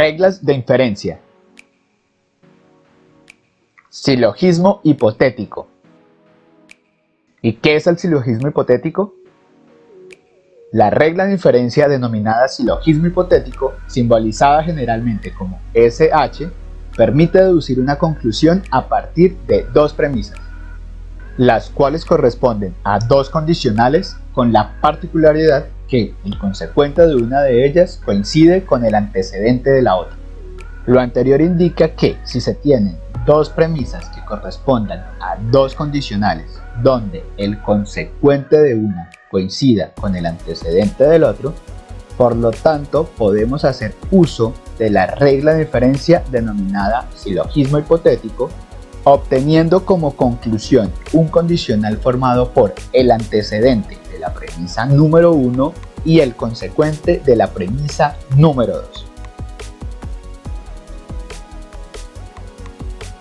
Reglas de inferencia. Silogismo hipotético. ¿Y qué es el silogismo hipotético? La regla de inferencia denominada silogismo hipotético, simbolizada generalmente como SH, permite deducir una conclusión a partir de dos premisas, las cuales corresponden a dos condicionales con la particularidad que el consecuente de una de ellas coincide con el antecedente de la otra. Lo anterior indica que si se tienen dos premisas que correspondan a dos condicionales donde el consecuente de una coincida con el antecedente del otro, por lo tanto podemos hacer uso de la regla de inferencia denominada silogismo hipotético, obteniendo como conclusión un condicional formado por el antecedente de la premisa número 1 y el consecuente de la premisa número 2.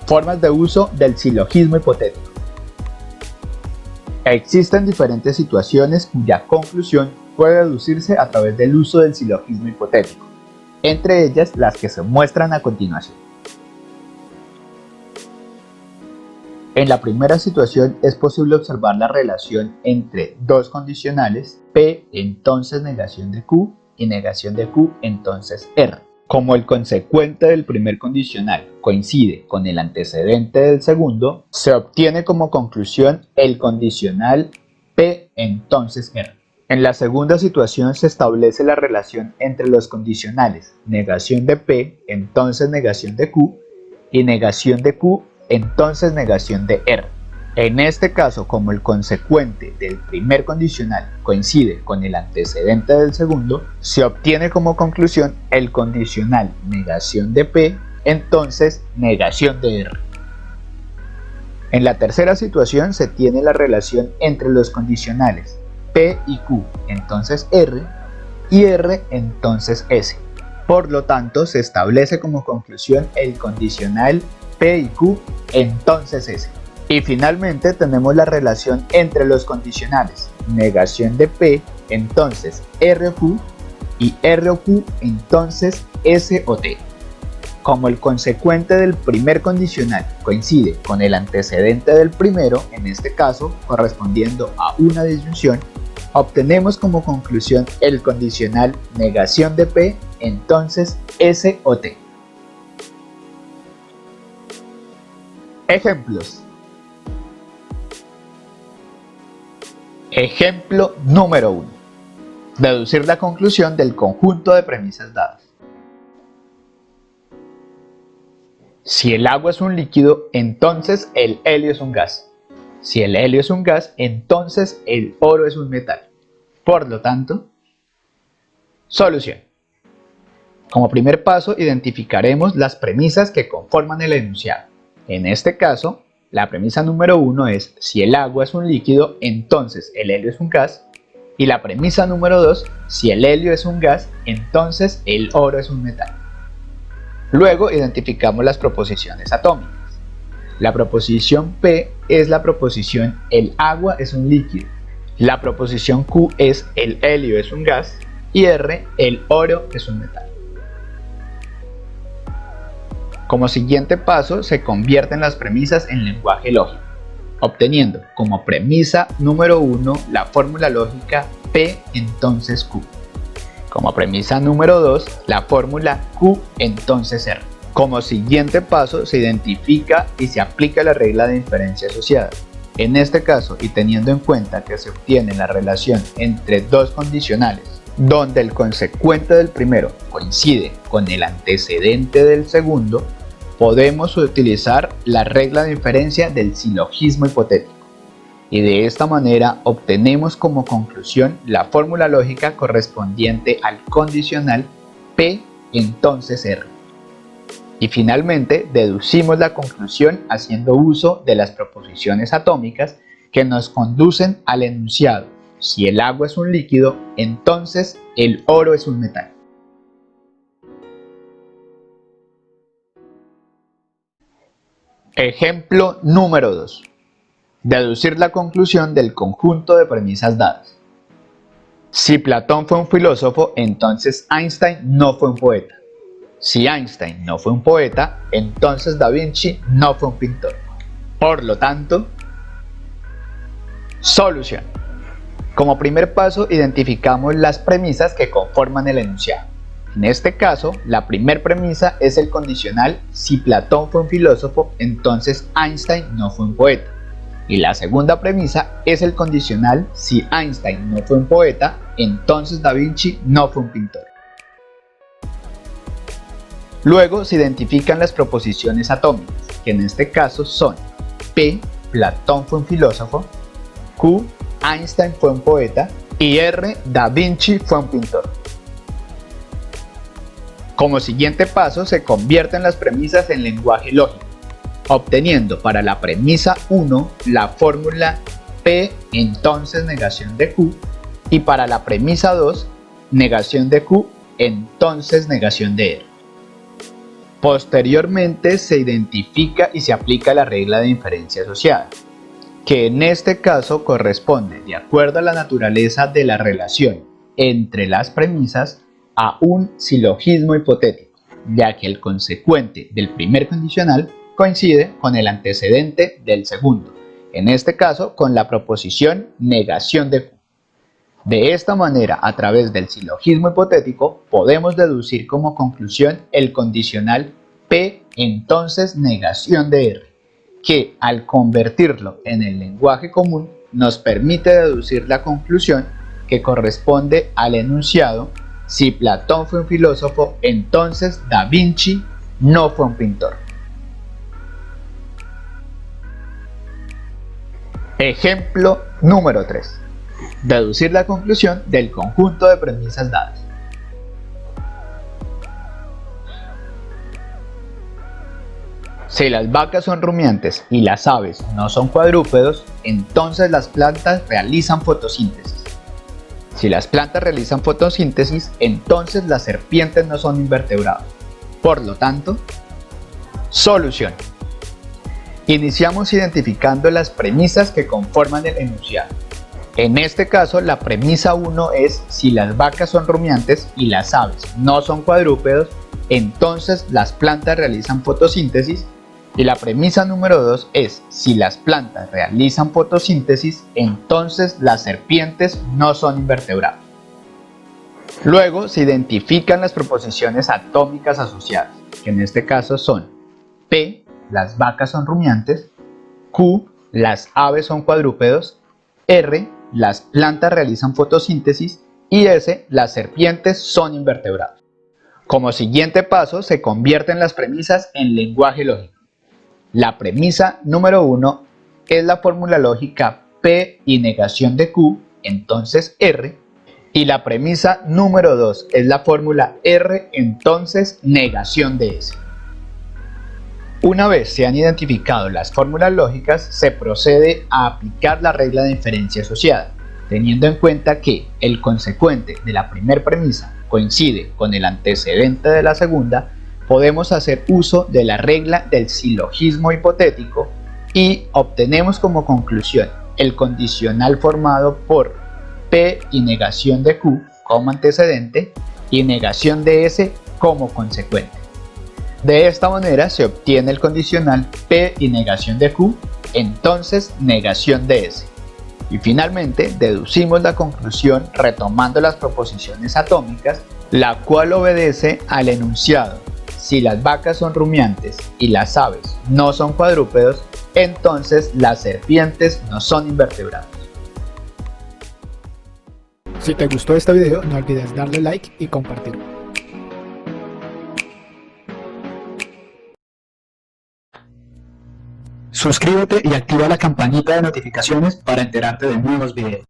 Formas de uso del silogismo hipotético. Existen diferentes situaciones cuya conclusión puede deducirse a través del uso del silogismo hipotético, entre ellas las que se muestran a continuación. En la primera situación es posible observar la relación entre dos condicionales, P entonces negación de Q y negación de Q entonces R. Como el consecuente del primer condicional coincide con el antecedente del segundo, se obtiene como conclusión el condicional P entonces R. En la segunda situación se establece la relación entre los condicionales negación de P entonces negación de Q y negación de Q entonces negación de R. En este caso, como el consecuente del primer condicional coincide con el antecedente del segundo, se obtiene como conclusión el condicional negación de P, entonces negación de R. En la tercera situación se tiene la relación entre los condicionales P y Q, entonces R, y R, entonces S. Por lo tanto, se establece como conclusión el condicional P y Q, entonces S. Y finalmente tenemos la relación entre los condicionales negación de P, entonces R o Q, y R o Q, entonces S o T. Como el consecuente del primer condicional coincide con el antecedente del primero, en este caso correspondiendo a una disyunción, obtenemos como conclusión el condicional negación de P, entonces S o T. Ejemplos. Ejemplo número 1. Deducir la conclusión del conjunto de premisas dadas. Si el agua es un líquido, entonces el helio es un gas. Si el helio es un gas, entonces el oro es un metal. Por lo tanto, solución. Como primer paso, identificaremos las premisas que conforman el enunciado. En este caso, la premisa número 1 es si el agua es un líquido, entonces el helio es un gas. Y la premisa número 2, si el helio es un gas, entonces el oro es un metal. Luego identificamos las proposiciones atómicas. La proposición P es la proposición el agua es un líquido. La proposición Q es el helio es un gas. Y R, el oro es un metal. Como siguiente paso, se convierten las premisas en lenguaje lógico, obteniendo como premisa número 1 la fórmula lógica P entonces Q. Como premisa número 2, la fórmula Q entonces R. Como siguiente paso, se identifica y se aplica la regla de inferencia asociada. En este caso, y teniendo en cuenta que se obtiene la relación entre dos condicionales, donde el consecuente del primero coincide con el antecedente del segundo, podemos utilizar la regla de inferencia del silogismo hipotético. Y de esta manera obtenemos como conclusión la fórmula lógica correspondiente al condicional P entonces R. Y finalmente deducimos la conclusión haciendo uso de las proposiciones atómicas que nos conducen al enunciado. Si el agua es un líquido, entonces el oro es un metal. Ejemplo número 2. Deducir la conclusión del conjunto de premisas dadas. Si Platón fue un filósofo, entonces Einstein no fue un poeta. Si Einstein no fue un poeta, entonces Da Vinci no fue un pintor. Por lo tanto, solución. Como primer paso, identificamos las premisas que conforman el enunciado. En este caso, la primera premisa es el condicional: si Platón fue un filósofo, entonces Einstein no fue un poeta. Y la segunda premisa es el condicional: si Einstein no fue un poeta, entonces Da Vinci no fue un pintor. Luego se identifican las proposiciones atómicas, que en este caso son P, Platón fue un filósofo, Q, Einstein fue un poeta, y R, Da Vinci fue un pintor. Como siguiente paso, se convierten las premisas en lenguaje lógico, obteniendo para la premisa 1 la fórmula P, entonces negación de Q, y para la premisa 2, negación de Q, entonces negación de R. Posteriormente se identifica y se aplica la regla de inferencia asociada, que en este caso corresponde, de acuerdo a la naturaleza de la relación entre las premisas, a un silogismo hipotético, ya que el consecuente del primer condicional coincide con el antecedente del segundo, en este caso con la proposición negación de Q. De esta manera, a través del silogismo hipotético, podemos deducir como conclusión el condicional P, entonces negación de R, que al convertirlo en el lenguaje común nos permite deducir la conclusión que corresponde al enunciado: si Platón fue un filósofo, entonces Da Vinci no fue un pintor. Ejemplo número 3. Deducir la conclusión del conjunto de premisas dadas. Si las vacas son rumiantes y las aves no son cuadrúpedos, entonces las plantas realizan fotosíntesis. Si las plantas realizan fotosíntesis, entonces las serpientes no son invertebrados. Por lo tanto, solución. Iniciamos identificando las premisas que conforman el enunciado. En este caso, la premisa 1 es: si las vacas son rumiantes y las aves no son cuadrúpedos, entonces las plantas realizan fotosíntesis. Y la premisa número 2 es: si las plantas realizan fotosíntesis, entonces las serpientes no son invertebrados. Luego se identifican las proposiciones atómicas asociadas, que en este caso son P, las vacas son rumiantes, Q, las aves son cuadrúpedos, R, las plantas realizan fotosíntesis, y S, las serpientes son invertebrados. Como siguiente paso, se convierten las premisas en lenguaje lógico. La premisa número 1 es la fórmula lógica P y negación de Q, entonces R, y la premisa número 2 es la fórmula R, entonces negación de S. Una vez se han identificado las fórmulas lógicas, se procede a aplicar la regla de inferencia asociada, teniendo en cuenta que el consecuente de la primera premisa coincide con el antecedente de la segunda. Podemos hacer uso de la regla del silogismo hipotético y obtenemos como conclusión el condicional formado por P y negación de Q como antecedente y negación de S como consecuente. De esta manera se obtiene el condicional P y negación de Q, entonces negación de S. Y finalmente deducimos la conclusión retomando las proposiciones atómicas, la cual obedece al enunciado: si las vacas son rumiantes y las aves no son cuadrúpedos, entonces las serpientes no son invertebrados. Si te gustó este video, no olvides darle like y compartirlo. Suscríbete y activa la campanita de notificaciones para enterarte de nuevos videos.